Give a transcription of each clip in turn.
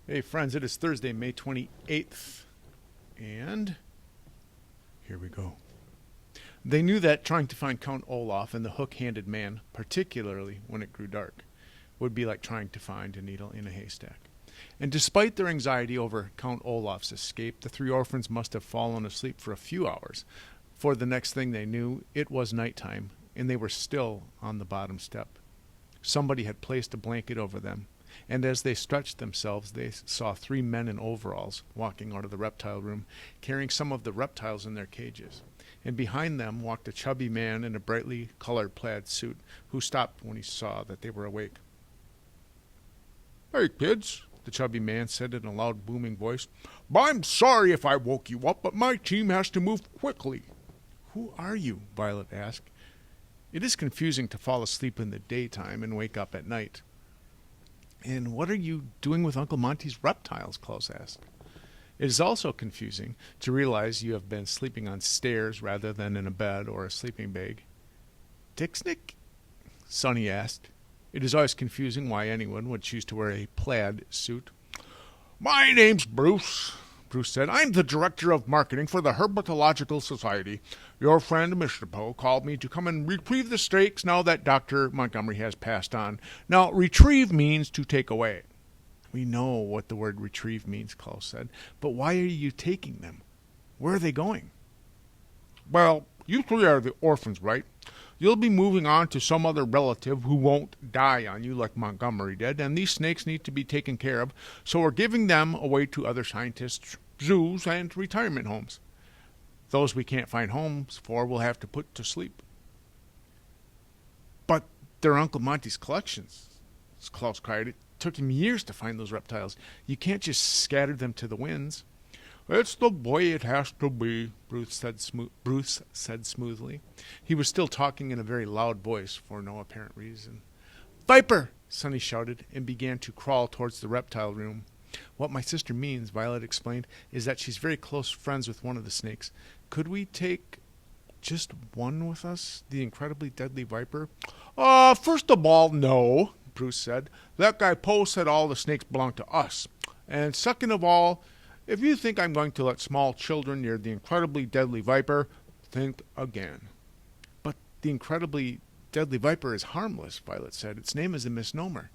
Hey, friends, it is Thursday, May 28th, and here we go. They knew that trying to find Count Olaf and the hook-handed man, particularly when it grew dark, would be like trying to find a needle in a haystack. And despite their anxiety over Count Olaf's escape, the three orphans must have fallen asleep for a few hours, for the next thing they knew, it was nighttime, and they were still on the bottom step. Somebody had placed a blanket over them, and as they stretched themselves, they saw three men in overalls walking out of the reptile room, carrying some of the reptiles in their cages. And behind them walked a chubby man in a brightly colored plaid suit, who stopped when he saw that they were awake. "Hey, kids," the chubby man said in a loud, booming voice. "I'm sorry if I woke you up, but my team has to move quickly." "Who are you?" Violet asked. It is confusing to fall asleep in the daytime and wake up at night. "And what are you doing with Uncle Monty's reptiles?" Klaus asked. It is also confusing to realize you have been sleeping on stairs rather than in a bed or a sleeping bag. "Dixnick?" Sonny asked. It is always confusing why anyone would choose to wear a plaid suit. "My name's Bruce," Bruce said. "I'm the director of marketing for the Herpetological Society. Your friend, Mr. Poe, called me to come and retrieve the snakes now that Dr. Montgomery has passed on. Now, retrieve means to take away." "We know what the word retrieve means," Klaus said. "But why are you taking them? Where are they going?" "Well, you three are the orphans, right? You'll be moving on to some other relative who won't die on you like Montgomery did, and these snakes need to be taken care of, so we're giving them away to other scientists, zoos, and retirement homes. Those we can't find homes for we'll have to put to sleep." "But they're Uncle Monty's collections," Klaus cried. "It took him years to find those reptiles. You can't just scatter them to the winds." "It's the way it has to be," Bruce said smoothly. He was still talking in a very loud voice for no apparent reason. "Viper!" Sonny shouted, and began to crawl towards the reptile room. "What my sister means," Violet explained, "is that she's very close friends with one of the snakes. Could we take just one with us, the incredibly deadly viper?" First of all, no," Bruce said. "That guy Poe said all the snakes belong to us. And second of all, if you think I'm going to let small children near the incredibly deadly viper, think again." "But the incredibly deadly viper is harmless," Violet said. "Its name is a misnomer."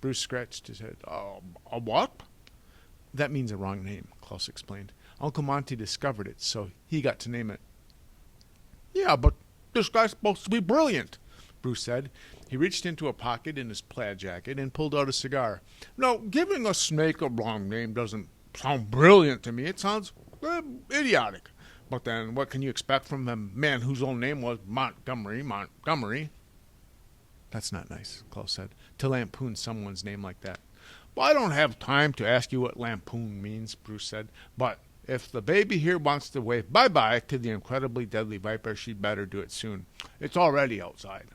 Bruce scratched his head. A what?" "That means a wrong name," Klaus explained. "Uncle Monty discovered it, so he got to name it." "Yeah, but this guy's supposed to be brilliant," Bruce said. He reached into a pocket in his plaid jacket and pulled out a cigar. "No, giving a snake a wrong name doesn't sound brilliant to me. It sounds idiotic. But then what can you expect from a man whose own name was Montgomery?" "That's not nice," Klaus said, "to lampoon someone's name like that." "Well, I don't have time to ask you what lampoon means," Bruce said. "But if the baby here wants to wave bye-bye to the incredibly deadly viper, she'd better do it soon. It's already outside."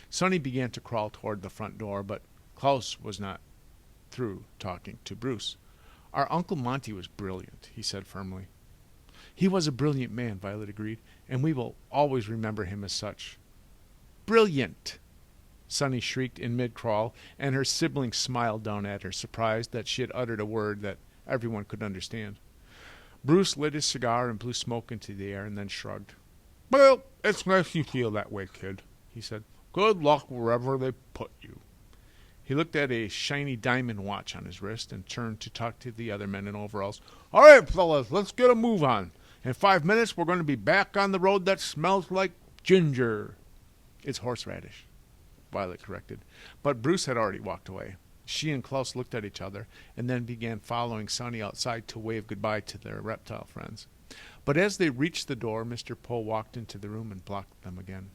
Sonny began to crawl toward the front door, but Klaus was not through talking to Bruce. "Our Uncle Monty was brilliant," he said firmly. "He was a brilliant man," Violet agreed, "and we will always remember him as such." "Brilliant!" Sonny shrieked in mid-crawl, and her siblings smiled down at her, surprised that she had uttered a word that everyone could understand. Bruce lit his cigar and blew smoke into the air and then shrugged. "Well, it's nice you feel that way, kid," he said. "Good luck wherever they put you." He looked at a shiny diamond watch on his wrist and turned to talk to the other men in overalls. "All right, fellas, let's get a move on. In 5 minutes, we're going to be back on the road that smells like ginger." "It's horseradish," Violet corrected. But Bruce had already walked away. She and Klaus looked at each other and then began following Sonny outside to wave goodbye to their reptile friends. But as they reached the door, Mr. Poe walked into the room and blocked them again.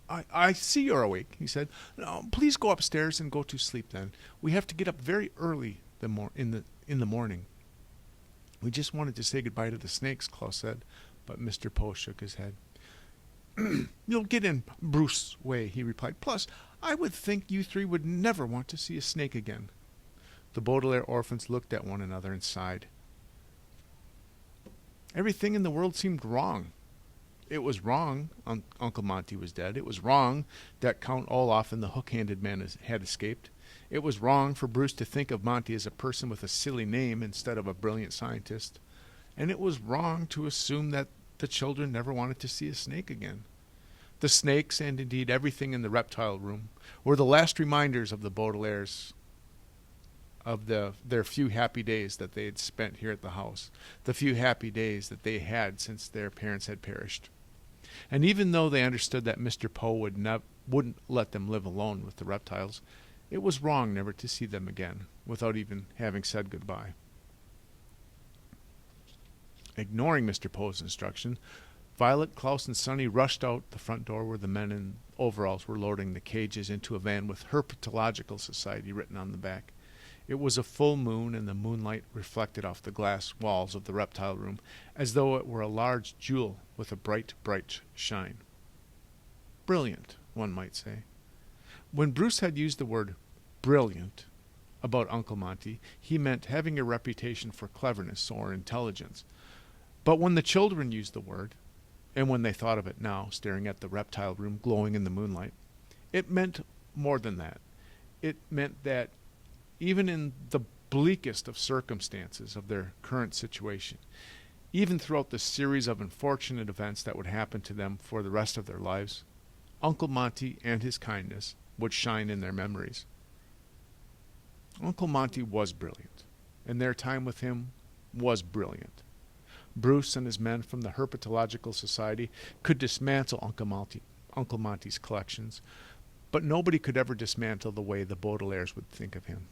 I see you're awake," he said. "No, please go upstairs and go to sleep then. We have to get up very early in the morning." "We just wanted to say goodbye to the snakes," Klaus said, but Mr. Poe shook his head. "You'll get in Bruce's way," he replied. "Plus, I would think you three would never want to see a snake again." The Baudelaire orphans looked at one another and sighed. Everything in the world seemed wrong. It was wrong Uncle Monty was dead. It was wrong that Count Olaf and the hook-handed man had escaped. It was wrong for Bruce to think of Monty as a person with a silly name instead of a brilliant scientist. And it was wrong to assume that the children never wanted to see a snake again. The snakes, and indeed everything in the reptile room, were the last reminders of the Baudelaires of their few happy days that they had spent here at the house, the few happy days that they had since their parents had perished. And even though they understood that Mr. Poe wouldn't let them live alone with the reptiles, it was wrong never to see them again without even having said goodbye. Ignoring Mr. Poe's instruction, Violet, Klaus, and Sonny rushed out the front door where the men in overalls were loading the cages into a van with Herpetological Society written on the back. It was a full moon, and the moonlight reflected off the glass walls of the reptile room as though it were a large jewel with a bright, bright shine. Brilliant, one might say. When Bruce had used the word brilliant about Uncle Monty, he meant having a reputation for cleverness or intelligence. But when the children used the word, and when they thought of it now, staring at the reptile room glowing in the moonlight, it meant more than that. It meant that even in the bleakest of circumstances of their current situation, even throughout the series of unfortunate events that would happen to them for the rest of their lives, Uncle Monty and his kindness would shine in their memories. Uncle Monty was brilliant, and their time with him was brilliant. Bruce and his men from the Herpetological Society could dismantle Uncle Monty's collections, but nobody could ever dismantle the way the Baudelaires would think of him.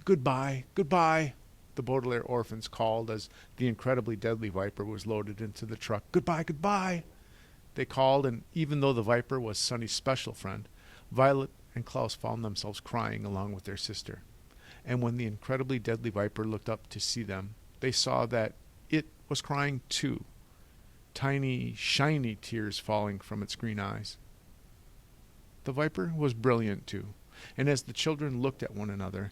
Goodbye, goodbye, the Baudelaire orphans called as the incredibly deadly Viper was loaded into the truck. Goodbye, goodbye, they called, and even though the Viper was Sonny's special friend, Violet and Klaus found themselves crying along with their sister. And when the incredibly deadly Viper looked up to see them, they saw that it was crying too, tiny, shiny tears falling from its green eyes. The Viper was brilliant too, and as the children looked at one another,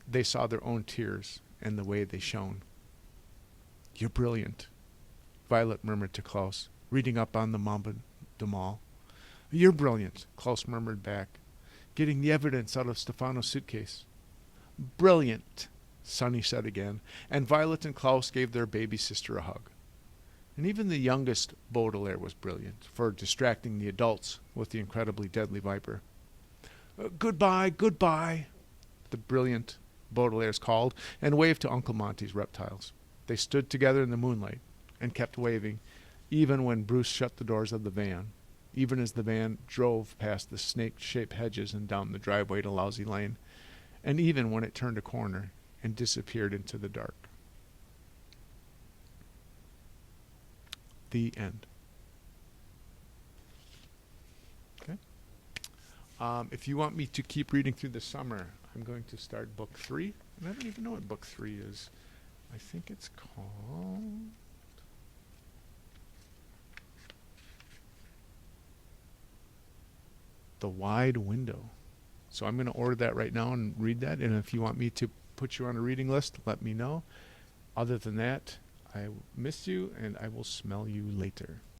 they saw their own tears and the way they shone. You're brilliant, Violet murmured to Klaus, reading up on the Mamba de Mal. You're brilliant, Klaus murmured back, getting the evidence out of Stefano's suitcase. Brilliant, Sonny said again, and Violet and Klaus gave their baby sister a hug. And even the youngest Baudelaire was brilliant for distracting the adults with the incredibly deadly Viper. Goodbye, goodbye, the brilliant Baudelaires called and waved to Uncle Monty's reptiles. They stood together in the moonlight and kept waving, even when Bruce shut the doors of the van, even as the van drove past the snake-shaped hedges and down the driveway to Lousy Lane, and even when it turned a corner and disappeared into the dark. The end. Okay. If you want me to keep reading through the summer, I'm going to start book 3. And I don't even know what book 3 is. I think it's called The Wide Window. So I'm going to order that right now and read that. And if you want me to put you on a reading list, let me know. Other than that, I miss you, and I will smell you later.